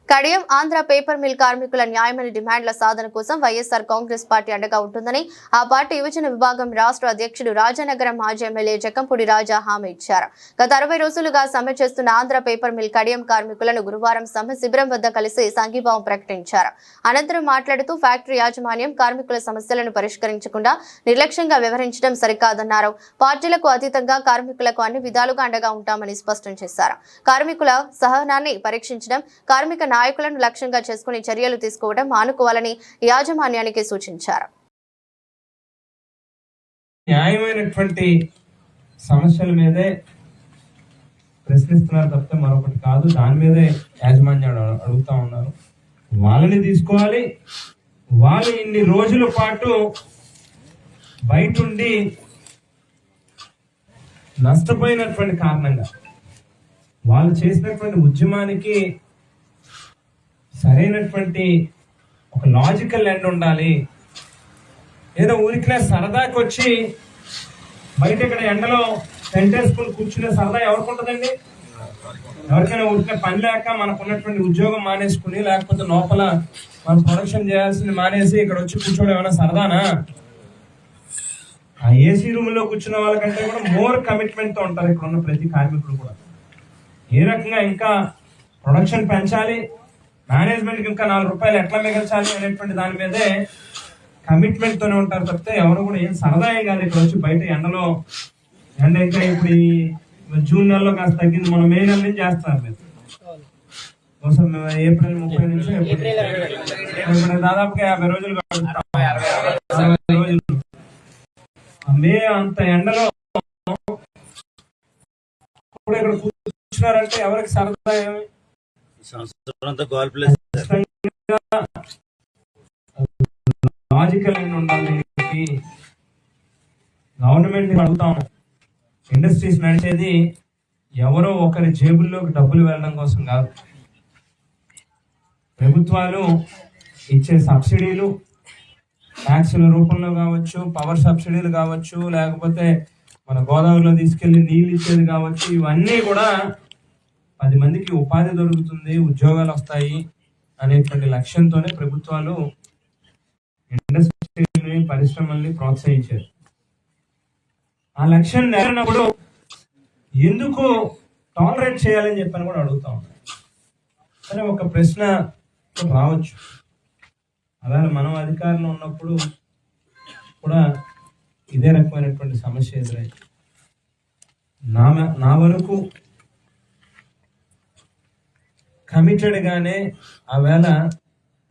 Kadiyam Andhra paper mill కార్మికుల న్యాయమైన డిమాండ్ల సాధన కోసం వైఎస్ఆర్ కాంగ్రెస్ పార్టీ అండగా ఉంటుందని ఆ పార్టీ యువజన విభాగం రాష్ట్ర అధ్యక్షుడు రాజానగరం మాజీ ఎమ్మెల్యే జకంపూడి రాజా హామీ ఇచ్చారు. గత 60 రోజులుగా సమ్మె చేస్తున్న ఆంధ్ర పేపర్ మిల్ కడియం కార్మికులను గురువారం సమ్మె శిబిరం వద్ద కలిసి సంఘీభావం ప్రకటించారు. అనంతరం మాట్లాడుతూ ఫ్యాక్టరీ యాజమాన్యం కార్మికుల సమస్యలను పరిష్కరించకుండా నిర్లక్ష్యంగా వ్యవహరించడం సరికాదన్నారు. పార్టీలకు అతీతంగా కార్మికులకు అన్ని విధాలుగా అండగా ఉంటామని స్పష్టం చేశారు. కార్మికుల సహనాన్ని పరీక్షించడం, కార్మిక నాయకులను లక్ష్యంగా చేసుకుని చర్యలు తీసుకోవడం మానుకోవాలని యాజమాన్యానికి సూచించారు. న్యాయమైనటువంటి సమస్యల మీదే ప్రశ్నిస్తున్నారు తప్పితే మరొకటి కాదు. దాని మీదే యాజమాన్యాలు అడుగుతా ఉన్నారు. వాళ్ళని తీసుకోవాలి. వాళ్ళు ఇన్ని రోజుల పాటు బయటుండి నష్టపోయినటువంటి కారణంగా వాళ్ళు చేసినటువంటి ఉద్యమానికి సరైనటువంటి ఒక లాజికల్ ఎండ్ ఉండాలి. ఏదో ఊరికినే సరదాకి వచ్చి బయట ఇక్కడ ఎండలో టెంట్ వేసుకుని కూర్చునే సరదా ఎవరికి ఉంటుందండి? ఎవరికైనా ఊరికినే పని లేక మనకు ఉన్నటువంటి ఉద్యోగం మానేసుకుని, లేకపోతే లోపల మనం ప్రొడక్షన్ చేయాల్సింది మానేసి ఇక్కడ వచ్చి కూర్చోవడం ఏమైనా సరదానా? ఆ ఏసీ రూమ్ లో కూర్చున్న వాళ్ళకంటే కూడా మోర్ కమిట్మెంట్ తో ఉంటారు ఇక్కడ ఉన్న ప్రతి కార్మికులు కూడా. ఏ రకంగా ఇంకా ప్రొడక్షన్ పెంచాలి, మేనేజ్మెంట్కి ఇంకా 4 రూపాయలు ఎట్లా మిగల్చాలి అనేటువంటి దాని మీదే కమిట్మెంట్ తోనే ఉంటారు తప్పితే ఎవరు కూడా ఏం సరదా కాదు. ఇక్కడ వచ్చి బయట ఎండలో ఇంకా ఇప్పుడు ఈ జూన్ నెలలో కాస్త తగ్గింది, మనం మే నెల నుంచి చేస్తారు. మీరు ఏప్రిల్ 30 నుంచి దాదాపుగా 50 రోజులు మే అంత ఎండలో ఇక్కడ కూర్చున్నారంటే ఎవరికి సరదా ఏమి? లాజికల్ ఉండాలి. గవర్నమెంట్ అడుగుతాం, ఇండస్ట్రీస్ నడిచేది ఎవరో ఒకరి జేబుల్లోకి డబ్బులు వెళ్ళడం కోసం కాదు. ప్రభుత్వాలు ఇచ్చే సబ్సిడీలు ట్యాక్సుల రూపంలో కావచ్చు, పవర్ సబ్సిడీలు కావచ్చు, లేకపోతే మన గోదావరిలో తీసుకెళ్లి నీళ్ళు ఇచ్చేది కావచ్చు, ఇవన్నీ కూడా 10 మందికి ఉపాధి దొరుకుతుంది, ఉద్యోగాలు వస్తాయి అనేటువంటి లక్ష్యంతోనే ప్రభుత్వాలు ఇండస్ట్రీని, పరిశ్రమల్ని ప్రోత్సహించారు. ఆ లక్ష్యం నెరవేరినప్పుడు ఎందుకు టాలరేట్ చేయాలని చెప్పని కూడా అడుగుతా ఉన్నారు. సరే, ఒక ప్రశ్న రావచ్చు, అలాగే మనం అధికారంలో ఉన్నప్పుడు కూడా ఇదే రకమైనటువంటి సమస్య ఎదురైంది. నా వరకు కమిటెడ్ గానే ఆవేళ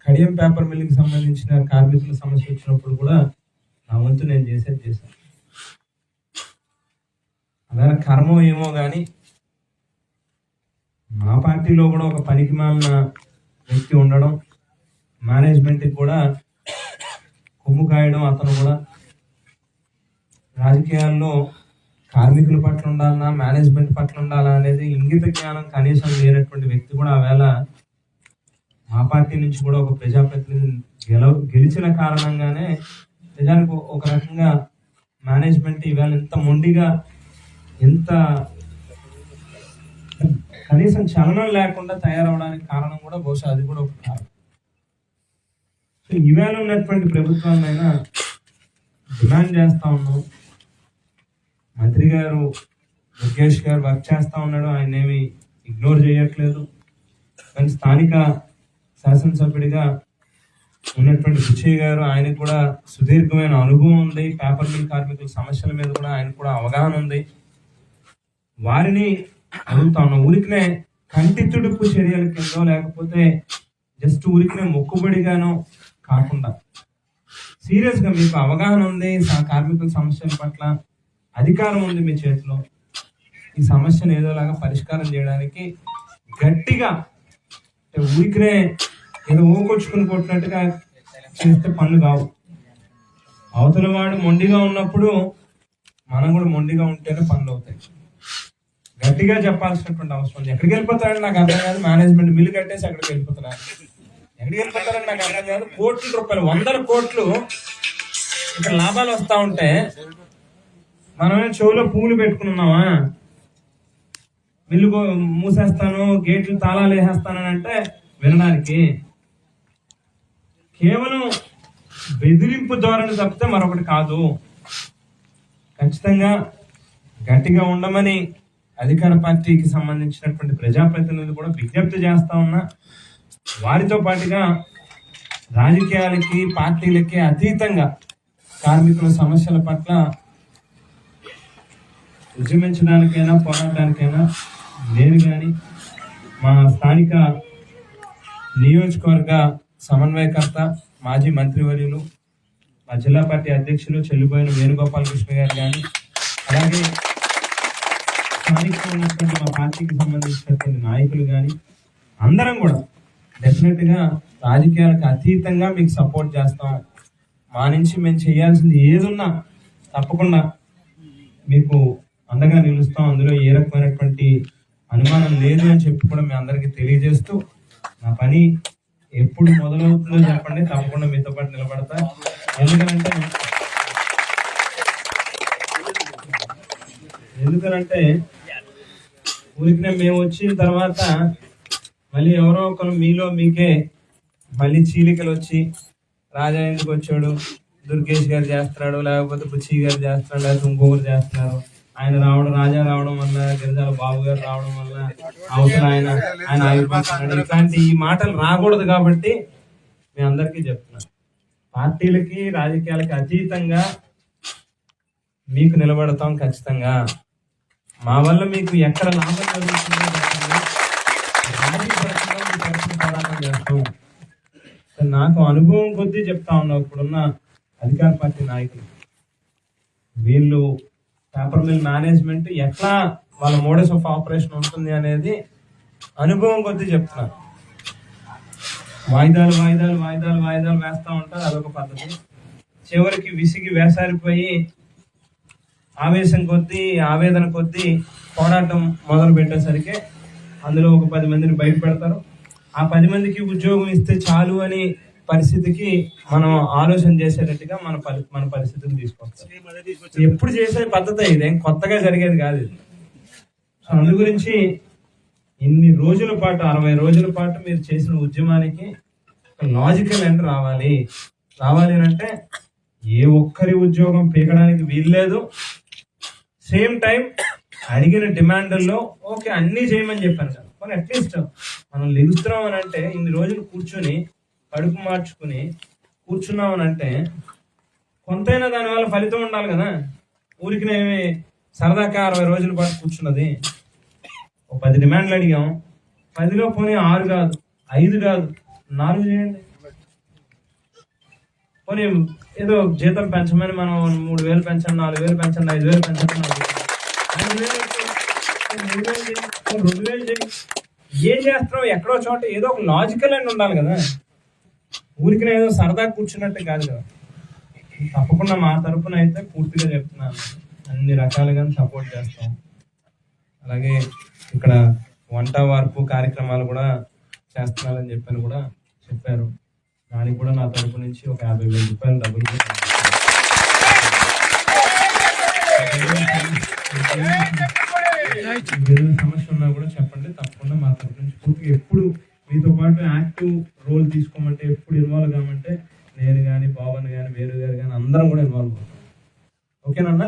కడియం పేపర్ మిల్కి సంబంధించిన కార్మికుల సమస్య వచ్చినప్పుడు కూడా నా వంతు నేను చేశాను. ఆవేళ కర్మో ఏమో కానీ మా పార్టీలో కూడా ఒక పనికి మాలిన వ్యక్తి ఉండడం, మేనేజ్మెంట్కి కూడా కొమ్ము కాయడం, అతను కూడా రాజకీయాల్లో కార్మికుల పట్ల ఉండాలన్నా, మేనేజ్మెంట్ పట్ల ఉండాలా అనేది ఇంగిత జ్ఞానం కనీసం లేనటువంటి వ్యక్తి కూడా ఆవేళ మా పార్టీ నుంచి కూడా ఒక ప్రజాప్రతినిధి గెలిచిన కారణంగానే నిజానికి ఒక రకంగా మేనేజ్మెంట్ ఇవాళ ఎంత మొండిగా, ఎంత కనీసం చలనం లేకుండా తయారవడానికి కారణం కూడా బహుశా అది కూడా ఒక కారణం. సో ఇవాళ ఉన్నటువంటి ప్రభుత్వాన్నైనా డిమాండ్ చేస్తా ఉన్నాం. మంత్రి గారు దుర్గేష్ గారు వర్క్ చేస్తా ఉన్నాడు, ఆయన ఏమి ఇగ్నోర్ చేయట్లేదు. కానీ స్థానిక శాసనసభ్యుడిగా ఉన్నటువంటి బుచ్చయ్య గారు, ఆయనకు కూడా సుదీర్ఘమైన అనుభవం ఉంది. పేపర్ మిల్ కార్మికుల సమస్యల మీద కూడా ఆయనకు కూడా అవగాహన ఉంది. వారిని అడుగుతా ఉన్నాం, ఊరికినే కంటి తుడుపు చర్యల కిందో లేకపోతే జస్ట్ ఊరికినే మొక్కుబడిగానో కాకుండా సీరియస్ గా మీకు అవగాహన ఉంది, కార్మికుల సమస్యల పట్ల అధికారం ఉంది మీ చేతిలో, ఈ సమస్యను ఏదోలాగా పరిష్కారం చేయడానికి గట్టిగా, ఊరికినే ఏదో ఊకొచ్చుకుని కొట్టినట్టుగా చేస్తే పనులు కావు. అవతల వాడు మొండిగా ఉన్నప్పుడు మనం కూడా మొండిగా ఉంటేనే పనులు అవుతాయి. గట్టిగా చెప్పాల్సినటువంటి అవసరం ఉంది. ఎక్కడికి వెళ్ళిపోతారని నాకు అర్థం కాదు. మేనేజ్మెంట్ బిల్లు కట్టేసి అక్కడికి వెళ్ళిపోతున్నారు. ఎక్కడికి వెళ్ళిపోతారని నాకు అర్థం కాదు. కోట్ల రూపాయలు, 100 కోట్లు ఇక్కడ లాభాలు వస్తా ఉంటే మనమే చెవులో పువ్వులు పెట్టుకుని ఉన్నామా? మిల్లు మూసేస్తాను, గేట్లు తాళాలు వేసేస్తానని అంటే వినడానికి. కేవలం బెదిరింపు ధోరణి తప్పితే మరొకటి కాదు. ఖచ్చితంగా గట్టిగా ఉండమని అధికార పార్టీకి సంబంధించినటువంటి ప్రజాప్రతినిధులు కూడా విజ్ఞప్తి చేస్తా ఉన్నా. వారితో పాటుగా రాజకీయాలకి పార్టీలకి అతీతంగా కార్మికుల సమస్యల పట్ల ఉద్యమించడానికైనా పోరాటానికైనా నేను కానీ మా స్థానిక నియోజకవర్గ సమన్వయకర్త మాజీ మంత్రివర్యులు మా జిల్లా పార్టీ అధ్యక్షులు చెల్లిపోయిన వేణుగోపాలకృష్ణ గారు కానీ, అలాగే స్థానికంగా ఉన్నటువంటి మా పార్టీకి సంబంధించినటువంటి నాయకులు కానీ అందరం కూడా డెఫినెట్గా రాజకీయాలకు అతీతంగా మీకు సపోర్ట్ చేస్తాం. మా నుంచి మేము చేయాల్సింది ఏదున్నా తప్పకుండా మీకు అండగా నిలుస్తాం. అందులో ఏ రకమైనటువంటి అనుమానం లేదు అని చెప్పి కూడా మీ అందరికీ తెలియజేస్తూ, నా పని ఎప్పుడు మొదలవుతుందో చెప్పండి, తప్పకుండా మీతో పాటు నిలబడతా. ఎందుకనంటే ఊరికి మేము వచ్చిన తర్వాత మళ్ళీ ఎవరో ఒకరు మీలో మీకే మళ్ళీ చీలికలు వచ్చి రాజా ఎందుకు వచ్చాడు, దుర్గేష్ గారు చేస్తున్నాడు, లేకపోతే బుచ్చి గారు చేస్తున్నాడు, లేకపోతే ఇంకొకరు చేస్తున్నారు, ఆయన రావడం రాజా రావడం వల్ల, గిరిజాల బాబు గారు రావడం వల్ల అవసరం ఆయన ఆగిపోతున్నాడు, ఇట్లాంటి ఈ మాటలు రాకూడదు. కాబట్టి మీ అందరికీ చెప్తున్నాను, పార్టీలకి రాజకీయాలకి అతీతంగా మీకు నిలబడతాం. ఖచ్చితంగా మా వల్ల మీకు ఎక్కడ లాభం జరుగుతుందో పోరాటం చేస్తాం. నాకు అనుభవం కొద్దీ చెప్తా ఉన్నావు, ఇప్పుడున్న అధికార పార్టీ నాయకులు వీళ్ళు పేపర్ మిల్ మేనేజ్మెంట్ ఎట్లా వాళ్ళ మోడస్ ఆఫ్ ఆపరేషన్ ఉంటుంది అనేది అనుభవం కొద్దీ చెప్తున్నారు. వాయిదాలు వాయిదాలు వాయిదాలు వాయిదాలు వేస్తూ ఉంటారు, అదొక పద్ధతి. చివరికి విసిగి వేసారిపోయి ఆవేశం కొద్దీ ఆవేదన కొద్దీ పోరాటం మొదలు పెట్టేసరికి అందులో ఒక 10 మందిని బయట పెడతారు. ఆ 10 మందికి ఉద్యోగం ఇస్తే చాలు అని పరిస్థితికి మనం ఆలోచన చేసేటట్టుగా మన పరిస్థితిని తీసుకొస్తాం. ఎప్పుడు చేసే పద్ధతి ఇదేం కొత్తగా జరిగేది కాదు. సో అందు గురించి ఇన్ని రోజుల పాటు 60 రోజుల పాటు మీరు చేసిన ఉద్యమానికి లాజికల్ ఎండ్ రావాలి అంటే ఏ ఒక్కరి ఉద్యోగం పీకడానికి వీల్లేదు. సేమ్ టైం అడిగిన డిమాండ్ల్లో ఓకే అన్నీ చేయమని చెప్పాను కదా, కానీ అట్లీస్ట్ మనం లెగుస్తున్నాం అని అంటే ఇన్ని రోజులు కూర్చొని కడుపు మార్చుకుని కూర్చున్నాం అని అంటే కొంతైనా దానివల్ల ఫలితం ఉండాలి కదా. ఊరికి నేమి సరదాగా 60 రోజుల పాటు కూర్చున్నది. ఒక 10 డిమాండ్లు అడిగాం, 10లో పోనీ 6 కాదు 5 కాదు 4 చేయండి. పోనీ ఏదో జీతం పెంచమని మనం 3000 పెంచండి, 4000 పెంచండి, 5000 పెంచండి, 2000 చేయండి. ఏం చేస్తున్నాం? ఎక్కడో చోట ఏదో ఒక లాజికల్ అని ఉండాలి కదా. ఊరికి ఏదో సరదా కూర్చున్నట్టు కాదు కదా. తప్పకుండా మా తరఫున అయితే పూర్తిగా చెప్తున్నాను, అన్ని రకాలుగా సపోర్ట్ చేస్తాం. అలాగే ఇక్కడ వంట వార్పు కార్యక్రమాలు కూడా చేస్తున్నారని చెప్పని కూడా చెప్పారు. దానికి కూడా నా తరఫు నుంచి ఒక 50,000 రూపాయలు డబ్బులు సమస్య ఉన్నా కూడా చెప్పండి, తప్పకుండా మా తరఫు నుంచి పూర్తిగా ఎప్పుడు మీతో పాటు యాక్టివ్ రోల్ తీసుకోమంటే, ఎప్పుడు ఇన్వాల్వ్ కామంటే నేను కానీ బాబన్ కానీ వేరు గారు కానీ అందరం కూడా ఇన్వాల్వ్ అవుతాం. ఓకేనన్నా?